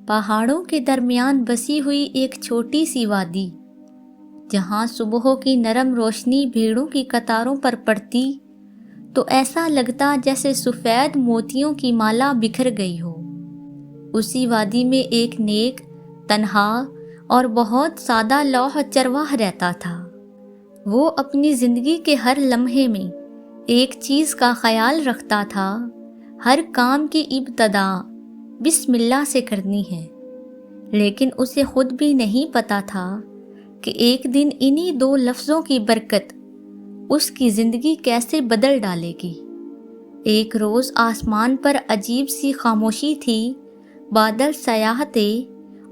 پہاڑوں کے درمیان بسی ہوئی ایک چھوٹی سی وادی، جہاں صبح کی نرم روشنی بھیڑوں کی قطاروں پر پڑتی تو ایسا لگتا جیسے سفید موتیوں کی مالا بکھر گئی ہو۔ اسی وادی میں ایک نیک، تنہا اور بہت سادہ لوح چرواہ رہتا تھا۔ وہ اپنی زندگی کے ہر لمحے میں ایک چیز کا خیال رکھتا تھا، ہر کام کی ابتدا بسم اللہ سے کرنی ہے، لیکن اسے خود بھی نہیں پتا تھا کہ ایک دن انہی دو لفظوں کی برکت اس کی زندگی کیسے بدل ڈالے گی۔ ایک روز آسمان پر عجیب سی خاموشی تھی، بادل سیاہ تھے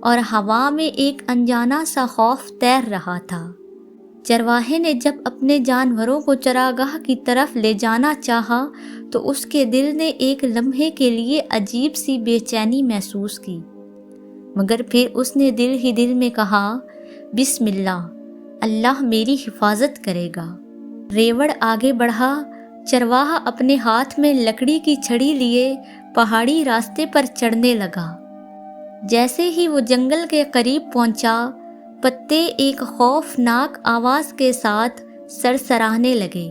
اور ہوا میں ایک انجانا سا خوف تیر رہا تھا۔ چرواہے نے جب اپنے جانوروں کو چراگاہ کی طرف لے جانا چاہا تو اس کے دل نے ایک لمحے کے لیے عجیب سی بے چینی محسوس کی، مگر پھر اس نے دل ہی دل میں کہا، بسم اللہ، اللہ میری حفاظت کرے گا۔ ریوڑ آگے بڑھا، چرواہا اپنے ہاتھ میں لکڑی کی چھڑی لیے پہاڑی راستے پر چڑھنے لگا۔ جیسے ہی وہ جنگل کے قریب پہنچا، پتے ایک خوفناک آواز کے ساتھ سرسرانے لگے۔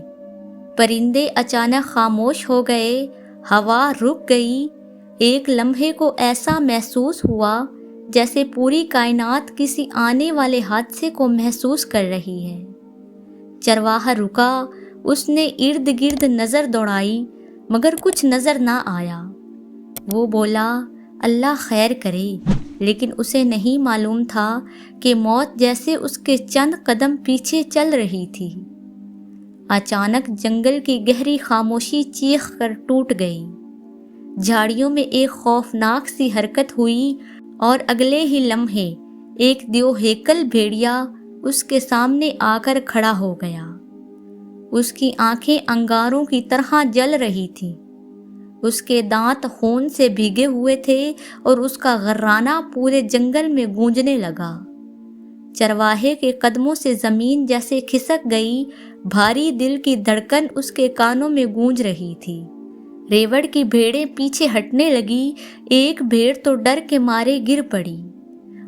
پرندے اچانک خاموش ہو گئے، ہوا رک گئی۔ ایک لمحے کو ایسا محسوس ہوا جیسے پوری کائنات کسی آنے والے حادثے کو محسوس کر رہی ہے۔ چرواہا رکا، اس نے ارد گرد نظر دوڑائی، مگر کچھ نظر نہ آیا۔ وہ بولا، اللہ خیر کرے، لیکن اسے نہیں معلوم تھا کہ موت جیسے اس کے چند قدم پیچھے چل رہی تھی۔ اچانک جنگل کی گہری خاموشی چیخ کر ٹوٹ گئی۔ جھاڑیوں میں ایک خوفناک سی حرکت ہوئی اور اگلے ہی لمحے ایک دیو ہیکل بھیڑیا اس کے سامنے آ کر کھڑا ہو گیا۔ اس کی آنکھیں انگاروں کی طرح جل رہی تھیں، اس کے دانت خون سے بھیگے ہوئے تھے اور اس کا غرانہ پورے جنگل میں گونجنے لگا۔ چرواہے کے قدموں سے زمین جیسے کھسک گئی، بھاری دل کی دھڑکن اس کے کانوں میں گونج رہی تھی۔ ریوڑ کی بھیڑیں پیچھے ہٹنے لگی، ایک بھیڑ تو ڈر کے مارے گر پڑی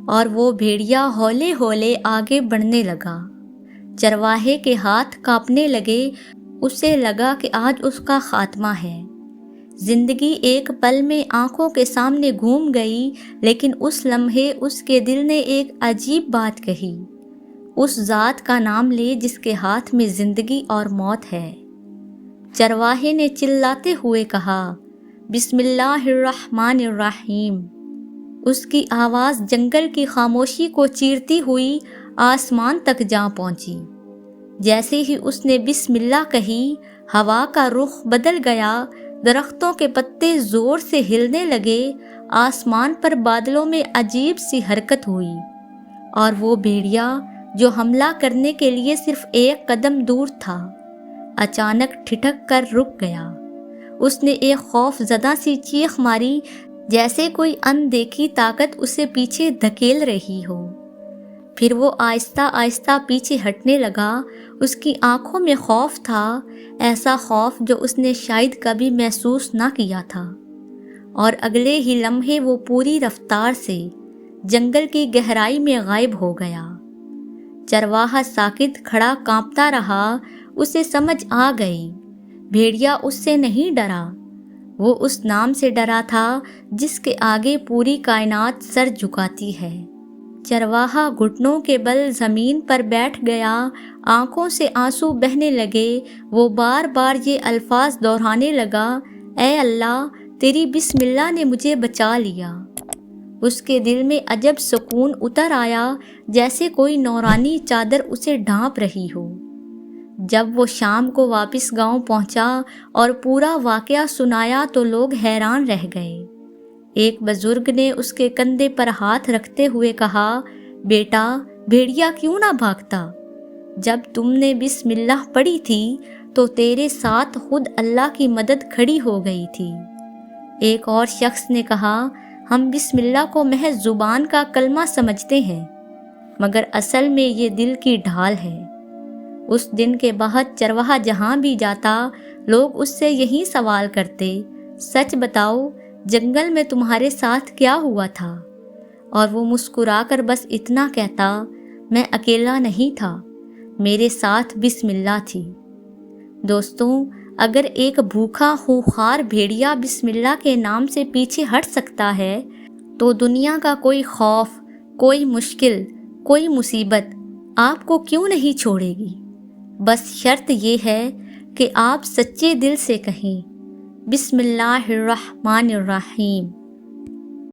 اور وہ بھیڑیا ہولے ہولے آگے بڑھنے لگا۔ چرواہے کے ہاتھ کانپنے لگے، اسے لگا کہ آج اس کا خاتمہ ہے۔ زندگی ایک پل میں آنکھوں کے سامنے گھوم گئی، لیکن اس لمحے اس کے دل نے ایک عجیب بات کہی، اس ذات کا نام لے جس کے ہاتھ میں زندگی اور موت ہے۔ چرواہے نے چلاتے ہوئے کہا، بسم اللہ الرحمن الرحیم۔ اس کی آواز جنگل کی خاموشی کو چیرتی ہوئی آسمان تک جا پہنچی۔ جیسے ہی اس نے بسم اللہ کہی، ہوا کا رخ بدل گیا، درختوں کے پتے زور سے ہلنے لگے، آسمان پر بادلوں میں عجیب سی حرکت ہوئی اور وہ بھیڑیا جو حملہ کرنے کے لیے صرف ایک قدم دور تھا، اچانک ٹھٹک کر رک گیا۔ اس نے ایک خوف زدہ سی چیخ ماری، جیسے کوئی اندیکھی طاقت اسے پیچھے دھکیل رہی ہو۔ پھر وہ آہستہ آہستہ پیچھے ہٹنے لگا۔ اس کی آنکھوں میں خوف تھا، ایسا خوف جو اس نے شاید کبھی محسوس نہ کیا تھا، اور اگلے ہی لمحے وہ پوری رفتار سے جنگل کی گہرائی میں غائب ہو گیا۔ چرواہا ساکت کھڑا کانپتا رہا، اسے سمجھ آ گئی، بھیڑیا اس سے نہیں ڈرا، وہ اس نام سے ڈرا تھا جس کے آگے پوری کائنات سر جھکاتی ہے۔ چرواہا گھٹنوں کے بل زمین پر بیٹھ گیا، آنکھوں سے آنسو بہنے لگے۔ وہ بار بار یہ الفاظ دہرانے لگا، اے اللہ، تیری بسم اللہ نے مجھے بچا لیا۔ اس کے دل میں عجب سکون اتر آیا، جیسے کوئی نورانی چادر اسے ڈھانپ رہی ہو۔ جب وہ شام کو واپس گاؤں پہنچا اور پورا واقعہ سنایا تو لوگ حیران رہ گئے۔ ایک بزرگ نے اس کے کندھے پر ہاتھ رکھتے ہوئے کہا، بیٹا، بھیڑیا کیوں نہ بھاگتا؟ جب تم نے بسم اللہ پڑھی تھی تو تیرے ساتھ خود اللہ کی مدد کھڑی ہو گئی تھی۔ ایک اور شخص نے کہا، ہم بسم اللہ کو محض زبان کا کلمہ سمجھتے ہیں، مگر اصل میں یہ دل کی ڈھال ہے۔ اس دن کے بعد چرواہا جہاں بھی جاتا، لوگ اس سے یہی سوال کرتے، سچ بتاؤ، جنگل میں تمہارے ساتھ کیا ہوا تھا؟ اور وہ مسکرا کر بس اتنا کہتا، میں اکیلا نہیں تھا، میرے ساتھ بسم اللہ تھی۔ دوستوں، اگر ایک بھوکا خونخوار بھیڑیا بسم اللہ کے نام سے پیچھے ہٹ سکتا ہے تو دنیا کا کوئی خوف، کوئی مشکل، کوئی مصیبت آپ کو کیوں نہیں چھوڑے گی؟ بس شرط یہ ہے کہ آپ سچے دل سے کہیں، بسم اللہ الرحمن الرحیم۔